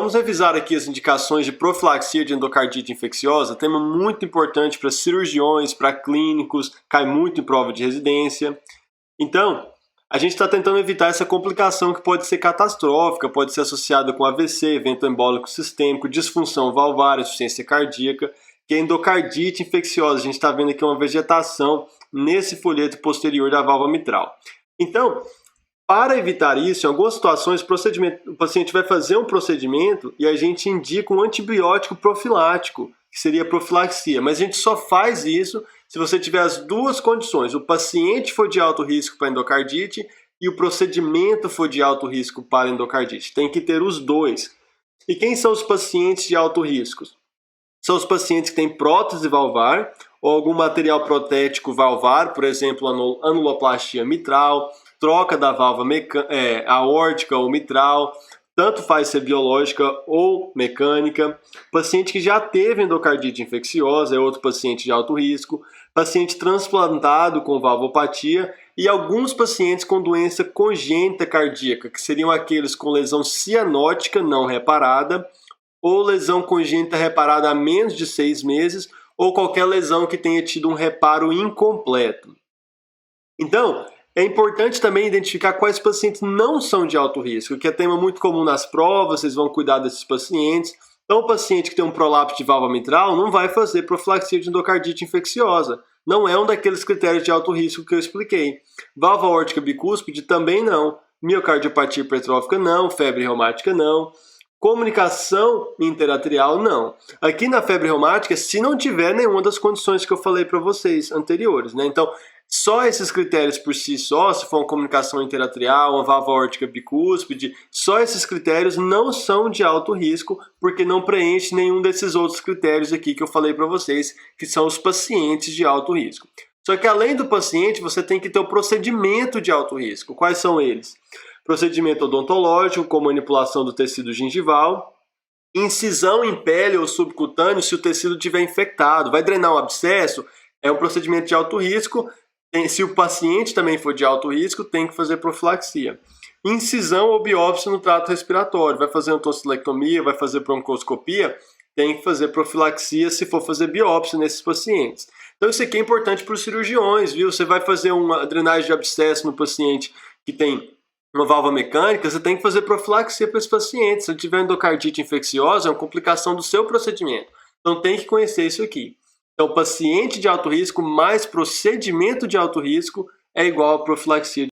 Vamos revisar aqui as indicações de profilaxia de endocardite infecciosa, tema muito importante para cirurgiões, para clínicos, cai muito em prova de residência. Então, a gente está tentando evitar essa complicação que pode ser catastrófica, pode ser associada com AVC, evento embólico sistêmico, disfunção valvar, insuficiência cardíaca, que é endocardite infecciosa. A gente está vendo aqui uma vegetação nesse folheto posterior da válvula mitral. Então, para evitar isso, em algumas situações, o paciente vai fazer um procedimento e a gente indica um antibiótico profilático, que seria a profilaxia. Mas a gente só faz isso se você tiver as duas condições. O paciente for de alto risco para endocardite e o procedimento for de alto risco para endocardite. Tem que ter os dois. E quem são os pacientes de alto risco? São os pacientes que têm prótese valvar ou algum material protético valvar, por exemplo, anuloplastia mitral, troca da válvula aórtica ou mitral, tanto faz ser biológica ou mecânica, paciente que já teve endocardite infecciosa é outro paciente de alto risco, paciente transplantado com valvopatia e alguns pacientes com doença congênita cardíaca, que seriam aqueles com lesão cianótica não reparada ou lesão congênita reparada há menos de 6 meses ou qualquer lesão que tenha tido um reparo incompleto. Então, é importante também identificar quais pacientes não são de alto risco, que é tema muito comum nas provas, vocês vão cuidar desses pacientes. Então, o paciente que tem um prolapso de válvula mitral não vai fazer profilaxia de endocardite infecciosa. Não é um daqueles critérios de alto risco que eu expliquei. Válvula aórtica bicúspide também não. Miocardiopatia hipertrófica não. Febre reumática não. Comunicação interatrial não. Aqui na febre reumática, se não tiver nenhuma das condições que eu falei para vocês anteriores, né? Então, só esses critérios por si só, se for uma comunicação interatrial, uma válvula aórtica bicúspide, só esses critérios não são de alto risco, porque não preenche nenhum desses outros critérios aqui que eu falei para vocês, que são os pacientes de alto risco. Só que além do paciente, você tem que ter o procedimento de alto risco. Quais são eles? Procedimento odontológico, com manipulação do tecido gengival, incisão em pele ou subcutâneo se o tecido estiver infectado, vai drenar um abscesso, é um procedimento de alto risco. Se o paciente também for de alto risco, tem que fazer profilaxia. Incisão ou biópsia no trato respiratório, vai fazer uma tonsilectomia, vai fazer broncoscopia, tem que fazer profilaxia se for fazer biópsia nesses pacientes. Então isso aqui é importante para os cirurgiões, viu? Você vai fazer uma drenagem de abscesso no paciente que tem uma válvula mecânica, você tem que fazer profilaxia para esse paciente. Se ele tiver endocardite infecciosa, é uma complicação do seu procedimento. Então tem que conhecer isso aqui. Então, paciente de alto risco mais procedimento de alto risco é igual a profilaxia